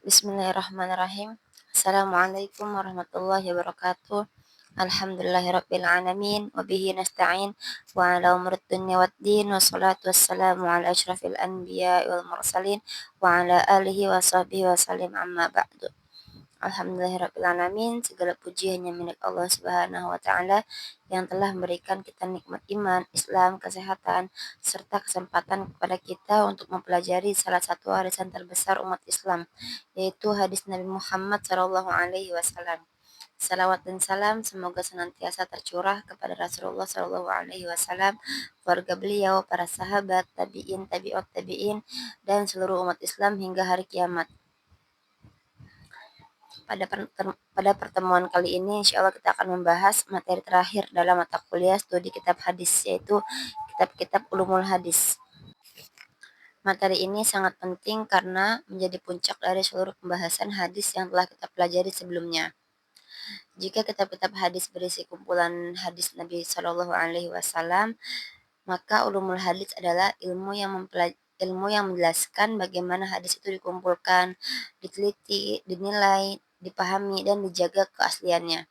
Bismillahirrahmanirrahim. Assalamualaikum warahmatullahi wabarakatuh. Alhamdulillahirabbil alamin wa bihi nasta'in wa ala umurid dunya waddin wassalatu wassalamu ala asyrafil anbiya'i wal mursalin wa ala alihi wa sahbihi wa sallim amma ba'du. Alhamdulillahirabbil alamin, segala puji hanya milik Allah Subhanahu wa taala yang telah memberikan kita nikmat iman, Islam, kesehatan, serta kesempatan kepada kita untuk mempelajari salah satu warisan terbesar umat Islam, yaitu hadis Nabi Muhammad Shallallahu alaihi wasallam. Salawat dan salam semoga senantiasa tercurah kepada Rasulullah Shallallahu alaihi wasallam, keluarga beliau, para sahabat, tabi'in, tabi'ut tabi'in, dan seluruh umat Islam hingga hari kiamat. Pada pertemuan kali ini, insya Allah kita akan membahas materi terakhir dalam mata kuliah studi kitab hadis, yaitu kitab-kitab ulumul hadis. Materi ini sangat penting karena menjadi puncak dari seluruh pembahasan hadis yang telah kita pelajari sebelumnya. Jika kitab-kitab hadis berisi kumpulan hadis Nabi Shallallahu Alaihi Wasallam, maka ulumul hadis adalah ilmu yang menjelaskan bagaimana hadis itu dikumpulkan, diteliti, dinilai, dipahami, dan dijaga keasliannya.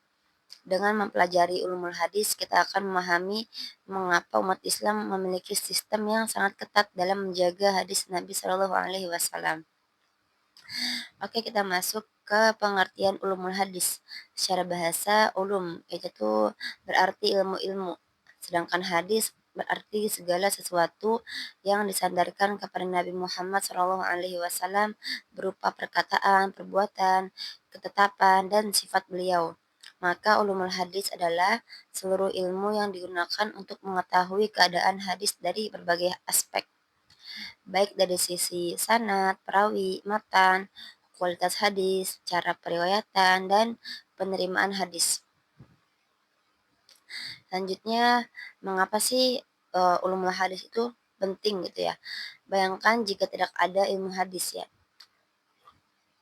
Dengan mempelajari ulumul hadis, kita akan memahami mengapa umat Islam memiliki sistem yang sangat ketat dalam menjaga hadis Nabi Shallallahu Alaihi Wasallam. Oke, kita masuk ke pengertian ulumul hadis. Secara bahasa, ulum itu berarti ilmu-ilmu, sedangkan hadis berarti segala sesuatu yang disandarkan kepada Nabi Muhammad SAW berupa perkataan, perbuatan, ketetapan, dan sifat beliau. Maka ulumul hadis adalah seluruh ilmu yang digunakan untuk mengetahui keadaan hadis dari berbagai aspek, baik dari sisi sanad, perawi, matan, kualitas hadis, cara periwayatan, dan penerimaan hadis. Selanjutnya, mengapa sih ulumul hadis itu penting gitu ya? Bayangkan jika tidak ada ilmu hadis ya,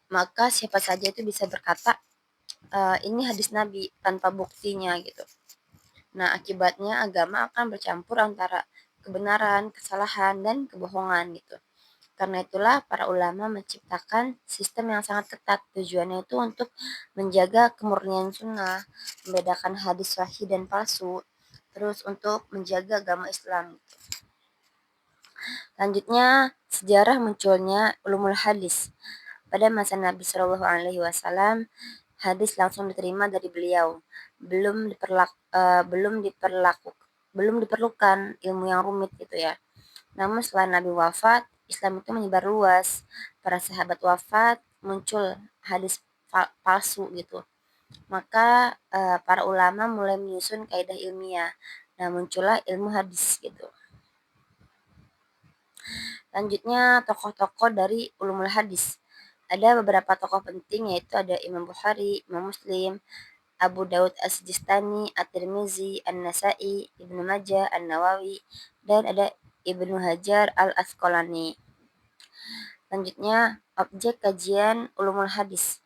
maka siapa saja itu bisa berkata ini hadis Nabi tanpa buktinya gitu. Nah, akibatnya agama akan bercampur antara kebenaran, kesalahan, dan kebohongan gitu. Karena itulah para ulama menciptakan sistem yang sangat ketat. Tujuannya itu untuk menjaga kemurnian sunnah, membedakan hadis sahih dan palsu, terus untuk menjaga agama Islam. Selanjutnya, sejarah munculnya ulumul hadis. Pada masa Nabi Shallallahu Alaihi Wasallam, hadis langsung diterima dari beliau. Belum diperlukan ilmu yang rumit gitu ya. Namun setelah Nabi wafat, Islam itu menyebar luas. Para sahabat wafat, muncul hadis palsu gitu. Maka para ulama mulai menyusun kaidah ilmiah. Nah, muncullah ilmu hadis gitu. Selanjutnya, tokoh-tokoh dari ulumul hadis. Ada beberapa tokoh penting, yaitu ada Imam Bukhari, Imam Muslim, Abu Daud As-Sijistani, At-Tirmizi, An-Nasai, Ibnu Majah, An-Nawawi, dan ada Ibnu Hajar Al-Asqalani. Selanjutnya, objek kajian ulumul hadis.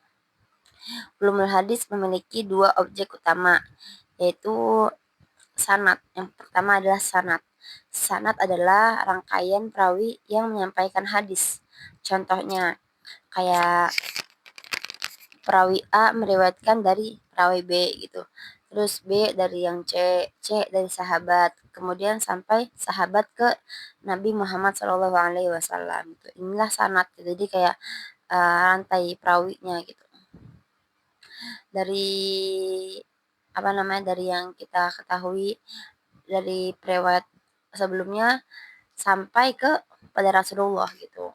Ulumul hadis memiliki dua objek utama, yaitu sanad. Yang pertama adalah sanad. Sanad adalah rangkaian perawi yang menyampaikan hadis. Contohnya, kayak perawi A meriwayatkan dari perawi B gitu. Terus B dari yang C dari sahabat, kemudian sampai sahabat ke Nabi Muhammad SAW. Gitu. Inilah sanad. Jadi kayak rantai perawinya gitu. Dari dari yang kita ketahui dari periwayat sebelumnya sampai ke pada Rasulullah gitu.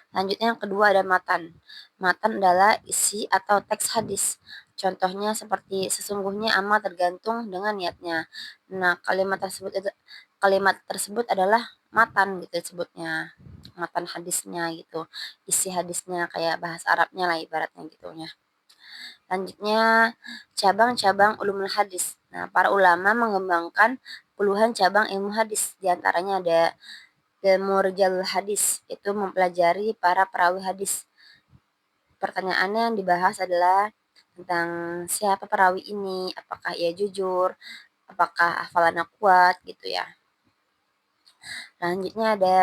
Selanjutnya yang kedua ada matan. Matan adalah isi atau teks hadis. Contohnya seperti sesungguhnya amal tergantung dengan niatnya. Nah, kalimat tersebut adalah matan gitu disebutnya. Matan hadisnya gitu. Isi hadisnya kayak bahasa Arabnya lah ibaratnya gitu ya. Selanjutnya cabang-cabang ulumul hadis. Nah, para ulama mengembangkan puluhan cabang ilmu hadis. Di antaranya ada ilmu rijalul hadis, itu mempelajari para perawi hadis. Pertanyaannya yang dibahas adalah tentang siapa perawi ini, apakah ia jujur, apakah hafalannya kuat gitu ya. Selanjutnya ada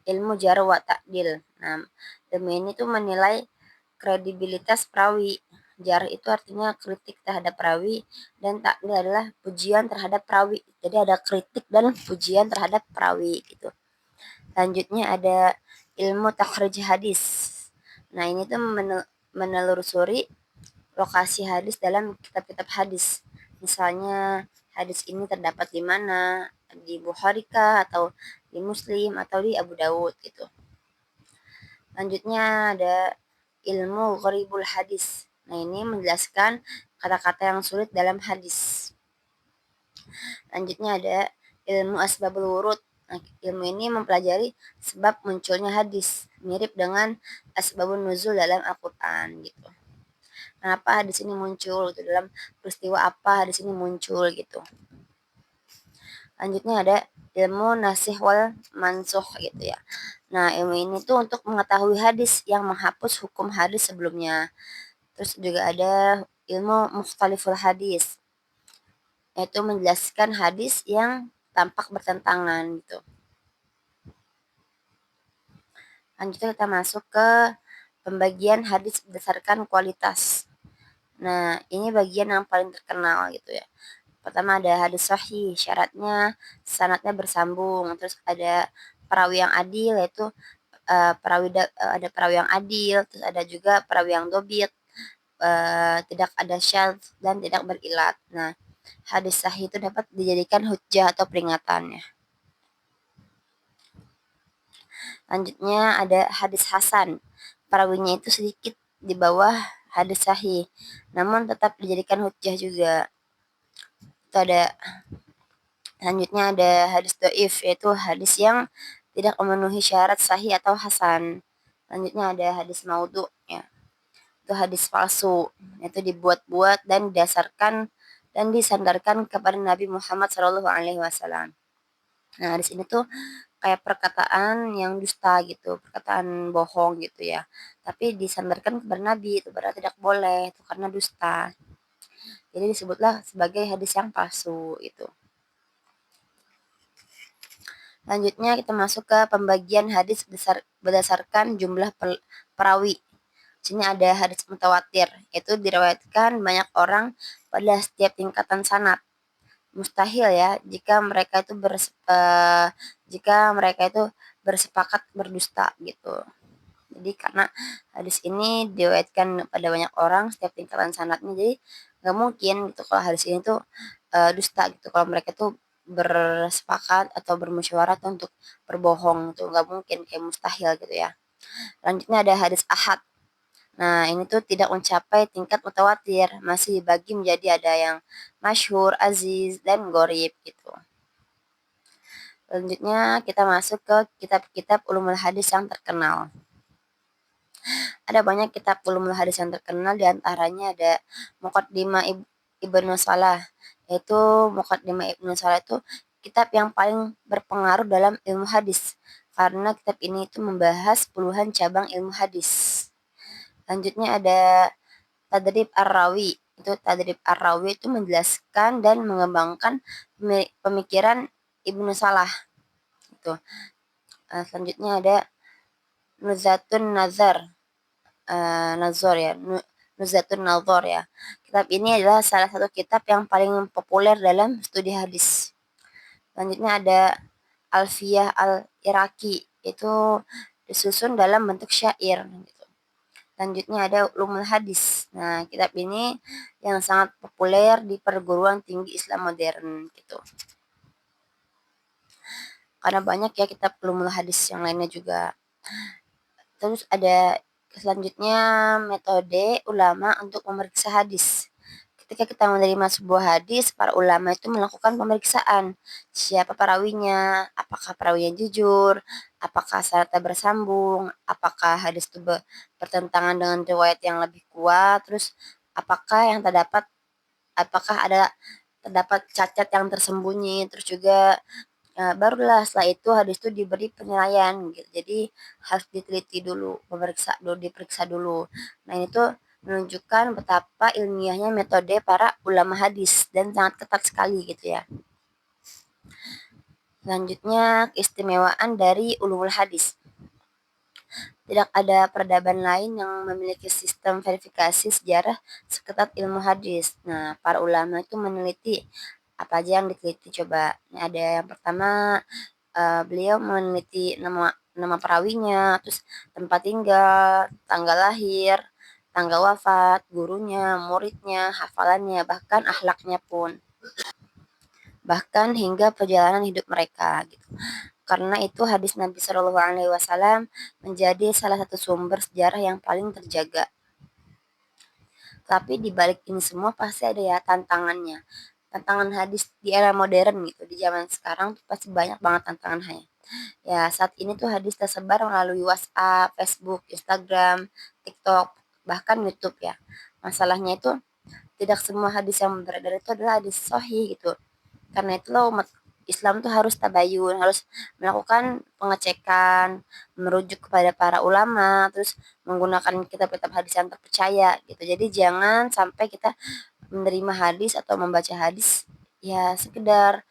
ilmu jarh wa ta'dil. Nah, ilmu ini tuh menilai kredibilitas perawi. Jarh itu artinya kritik terhadap perawi, dan ta'dil adalah pujian terhadap perawi. Jadi ada kritik dan pujian terhadap perawi gitu. Selanjutnya ada ilmu takhrij hadis. Nah, ini tuh menelusuri lokasi hadis dalam kitab-kitab hadis. Misalnya hadis ini terdapat di mana, di Bukhari kah, atau di Muslim, atau di Abu Dawud gitu. Selanjutnya ada ilmu gharibul hadis. Nah, ini menjelaskan kata-kata yang sulit dalam hadis. Selanjutnya ada ilmu asbabul wurud. Nah, ilmu ini mempelajari sebab munculnya hadis, mirip dengan asbabun nuzul dalam Al-Quran gitu. Kenapa hadis ini muncul gitu, dalam peristiwa apa hadis ini muncul gitu. Selanjutnya ada ilmu nasih wal mansuh gitu ya. Nah, ilmu ini tuh untuk mengetahui hadis yang menghapus hukum hadis sebelumnya. Terus juga ada ilmu mukhtaliful hadis, yaitu menjelaskan hadis yang tampak bertentangan gitu. Lanjutnya kita masuk ke pembagian hadis berdasarkan kualitas. Nah, ini bagian yang paling terkenal gitu ya. Pertama ada hadis sahih, syaratnya sanadnya bersambung. Terus ada perawi yang adil, yaitu ada perawi yang adil, terus ada juga perawi yang dobit, tidak ada syadz dan tidak berilat. Nah, hadis sahih itu dapat dijadikan hujjah atau peringatannya. Selanjutnya ada hadis hasan. Perawinya itu sedikit di bawah hadis sahih, namun tetap dijadikan hujjah juga. Itu ada. Selanjutnya ada hadis doif, yaitu hadis yang tidak memenuhi syarat sahih atau hasan. Selanjutnya ada hadis maudhu, ya. Itu hadis palsu, yaitu dibuat-buat dan didasarkan dan disandarkan kepada Nabi Muhammad SAW. Nah, hadis ini tuh kayak perkataan yang dusta gitu, perkataan bohong gitu ya. Tapi disandarkan kepada Nabi, itu berarti tidak boleh, itu karena dusta. Jadi disebutlah sebagai hadis yang palsu itu. Selanjutnya kita masuk ke pembagian hadis berdasarkan jumlah perawi. Sini ada hadis mutawatir, yaitu diriwayatkan banyak orang pada setiap tingkatan sanad. Mustahil ya jika mereka itu bersepakat berdusta gitu. Jadi karena hadis ini diriwayatkan pada banyak orang setiap tingkatan sanadnya, jadi nggak mungkin gitu kalau hadis ini tuh dusta gitu, kalau mereka tuh bersepakat atau bermusyawarah untuk berbohong tuh nggak mungkin, kayak mustahil gitu ya. Selanjutnya ada hadis ahad. Nah, ini tuh tidak mencapai tingkat mutawatir, masih dibagi menjadi ada yang masyhur, aziz, dan gharib gitu. Selanjutnya kita masuk ke kitab-kitab ulumul hadis yang terkenal. Ada banyak kitab ulumul hadis yang terkenal, diantaranya ada Muqaddimah Ibnu Salah. Yaitu Muqaddimah Ibnu Salah itu kitab yang paling berpengaruh dalam ilmu hadis, karena kitab ini itu membahas puluhan cabang ilmu hadis. Selanjutnya ada Tadrib Ar-Rawi. Itu Tadrib Ar-Rawi itu menjelaskan dan mengembangkan pemikiran Ibnu Salah. Itu. Selanjutnya ada Nuzatun Nazar. Nazar ya. Nuzatun Nazar ya. Kitab ini adalah salah satu kitab yang paling populer dalam studi hadis. Selanjutnya ada Alfiyah Al-Iraqi. Itu disusun dalam bentuk syair gitu. Selanjutnya ada ulumul hadis. Nah, kitab ini yang sangat populer di perguruan tinggi Islam modern gitu. Karena banyak ya kitab ulumul hadis yang lainnya juga. Terus ada selanjutnya metode ulama untuk memeriksa hadis. Ketika kita menerima sebuah hadis, para ulama itu melakukan pemeriksaan. Siapa perawinya, apakah perawinya jujur, apakah sanadnya bersambung, apakah hadis itu bertentangan dengan riwayat yang lebih kuat, terus apakah terdapat cacat yang tersembunyi, terus juga barulah setelah itu hadis itu diberi penilaian gitu. Jadi harus diteliti dulu, diperiksa dulu. Nah, ini tuh menunjukkan betapa ilmiahnya metode para ulama hadis dan sangat ketat sekali gitu ya. Selanjutnya keistimewaan dari ulumul hadis. Tidak ada peradaban lain yang memiliki sistem verifikasi sejarah seketat ilmu hadis. Nah, para ulama itu meneliti apa aja yang diteliti coba. Ini ada yang pertama, beliau meneliti nama nama perawinya, terus tempat tinggal, tanggal lahir, tanggal wafat, gurunya, muridnya, hafalannya, bahkan akhlaknya pun. Bahkan hingga perjalanan hidup mereka gitu. Karena itu hadis Nabi Shallallahu Alaihi Wasallam menjadi salah satu sumber sejarah yang paling terjaga. Tapi di balik ini semua pasti ada ya tantangannya. Tantangan hadis di era modern gitu, di zaman sekarang tuh pasti banyak banget tantangannya. Ya, saat ini tuh hadis tersebar melalui WhatsApp, Facebook, Instagram, TikTok, bahkan YouTube ya. Masalahnya itu tidak semua hadis yang beredar itu adalah hadis sahih gitu. Karena itulah umat Islam tuh harus tabayun, harus melakukan pengecekan, merujuk kepada para ulama, terus menggunakan kitab-kitab hadis yang terpercaya gitu. Jadi jangan sampai kita menerima hadis atau membaca hadis ya sekedar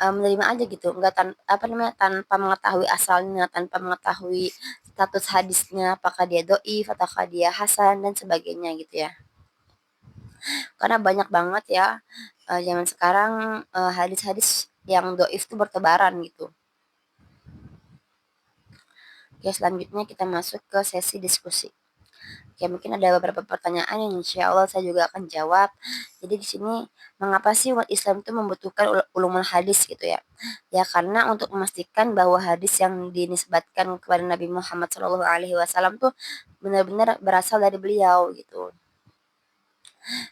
menerima aja gitu, enggak apa namanya tanpa mengetahui asalnya, tanpa mengetahui status hadisnya, apakah dia doif, ataukah dia hasan dan sebagainya gitu ya. Karena banyak banget ya zaman sekarang hadis-hadis yang doif itu bertebaran gitu. Oke, selanjutnya kita masuk ke sesi diskusi. Oke, mungkin ada beberapa pertanyaan yang insya Allah saya juga akan jawab. Jadi di sini, mengapa sih umat Islam itu membutuhkan ulumul hadis gitu ya? Ya karena untuk memastikan bahwa hadis yang dinisbatkan kepada Nabi Muhammad SAW tuh benar-benar berasal dari beliau gitu.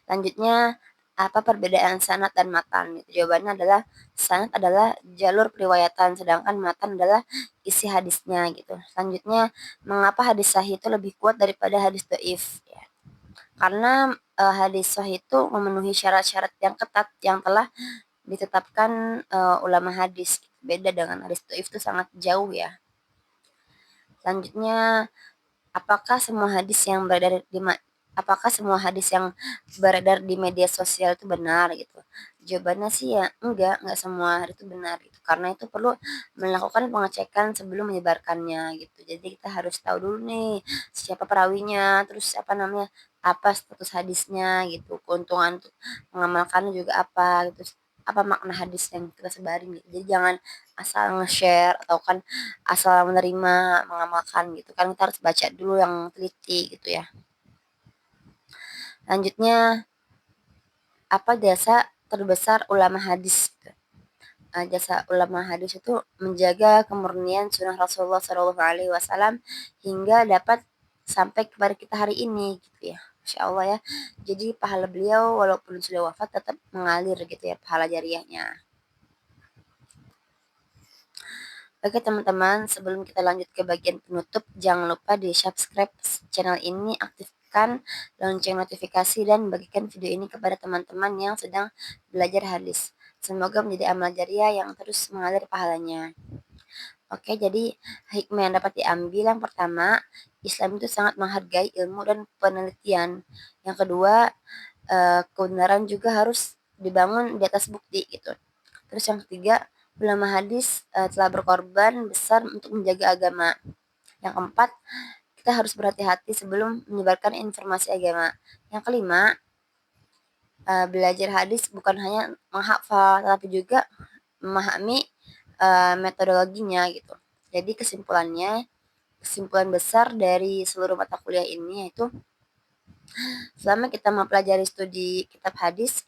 Selanjutnya, apa perbedaan sanad dan matan? Gitu. Jawabannya adalah sanad adalah jalur periwayatan, sedangkan matan adalah isi hadisnya gitu. Selanjutnya, mengapa hadis sahih itu lebih kuat daripada hadis dhaif? Ya. Karena hadis sahih itu memenuhi syarat-syarat yang ketat yang telah ditetapkan ulama hadis. Beda dengan hadis dhaif itu sangat jauh ya. Selanjutnya, apakah semua hadis yang beredar di apakah semua hadis yang beredar di media sosial itu benar gitu? Jawabannya sih ya enggak semua itu benar gitu. Karena itu perlu melakukan pengecekan sebelum menyebarkannya gitu. Jadi kita harus tahu dulu nih siapa perawinya, terus apa namanya, apa status hadisnya gitu, keuntungan untuk mengamalkannya juga apa gitu. Apa makna hadis yang kita sebarin gitu. Jadi jangan asal nge-share atau kan asal menerima, mengamalkan gitu kan, kita harus baca dulu yang teliti gitu ya. Lanjutnya, apa jasa terbesar ulama hadis gitu. Jasa ulama hadis itu menjaga kemurnian sunnah Rasulullah Shallallahu Alaihi Wasallam hingga dapat sampai kepada kita hari ini gitu ya. Masya Allah ya. Jadi pahala beliau walaupun sudah wafat tetap mengalir gitu ya pahala jariahnya. Oke teman-teman, sebelum kita lanjut ke bagian penutup, jangan lupa di subscribe channel ini, aktifkan lonceng notifikasi, dan bagikan video ini kepada teman-teman yang sedang belajar hadis. Semoga menjadi amal jariah yang terus mengalir pahalanya. Oke, jadi hikmah yang dapat diambil yang pertama, Islam itu sangat menghargai ilmu dan penelitian. Yang kedua, kebenaran juga harus dibangun di atas bukti gitu. Terus yang ketiga, ulama hadis telah berkorban besar untuk menjaga agama. Yang keempat, kita harus berhati-hati sebelum menyebarkan informasi agama. Yang kelima, belajar hadis bukan hanya menghafal, tapi juga memahami metodologinya gitu. Jadi kesimpulan besar dari seluruh mata kuliah ini yaitu selama kita mempelajari studi kitab hadis,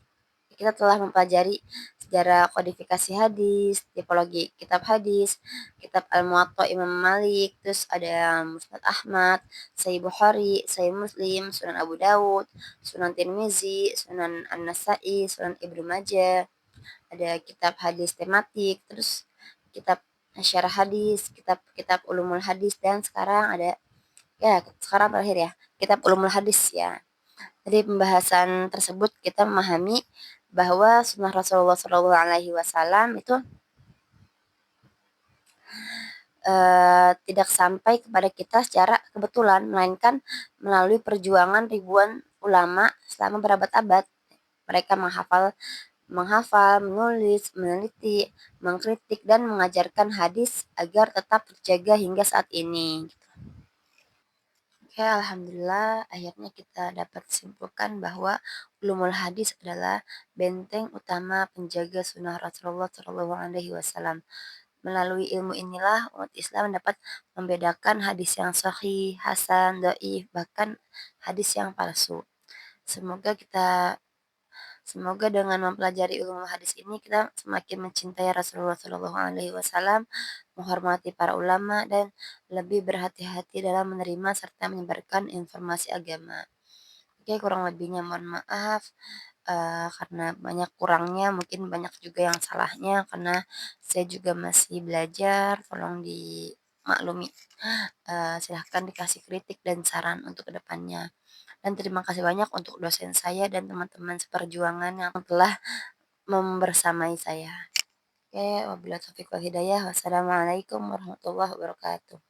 kita telah mempelajari sejarah kodifikasi hadis, tipologi kitab hadis, kitab Al-Muwatta Imam Malik, terus ada Musnad Ahmad, Sahih Bukhari, Sahih Muslim, Sunan Abu Dawud, Sunan Tirmizi, Sunan An-Nasai, Sunan Ibnu Majah, ada kitab hadis tematik, terus kitab syarah hadis, kitab-kitab ulumul hadis, dan sekarang ada ya sekarang terakhir ya kitab ulumul hadis ya. Dari pembahasan tersebut kita memahami bahwa sunnah Rasulullah Shallallahu Alaihi Wasallam itu tidak sampai kepada kita secara kebetulan, melainkan melalui perjuangan ribuan ulama selama berabad-abad. Mereka menghafal, menulis, meneliti, mengkritik, dan mengajarkan hadis agar tetap terjaga hingga saat ini. Oke, alhamdulillah akhirnya kita dapat simpulkan bahwa ulumul hadis adalah benteng utama penjaga sunnah Rasulullah Shallallahu Alaihi Wasallam. Melalui ilmu inilah umat Islam dapat membedakan hadis yang sahih, hasan, dhaif, bahkan hadis yang palsu. Semoga kita Semoga dengan mempelajari ilmu hadis ini kita semakin mencintai Rasulullah Shallallahu Alaihi Wasallam, menghormati para ulama dan lebih berhati-hati dalam menerima serta menyebarkan informasi agama. Oke, kurang lebihnya mohon maaf karena banyak kurangnya, mungkin banyak juga yang salahnya karena saya juga masih belajar. Tolong dimaklumi. Silahkan dikasih kritik dan saran untuk kedepannya. Dan terima kasih banyak untuk dosen saya dan teman-teman seperjuangan yang telah membersamai saya. Oke, wabillahi taufiq wal hidayah. Wassalamualaikum warahmatullahi wabarakatuh.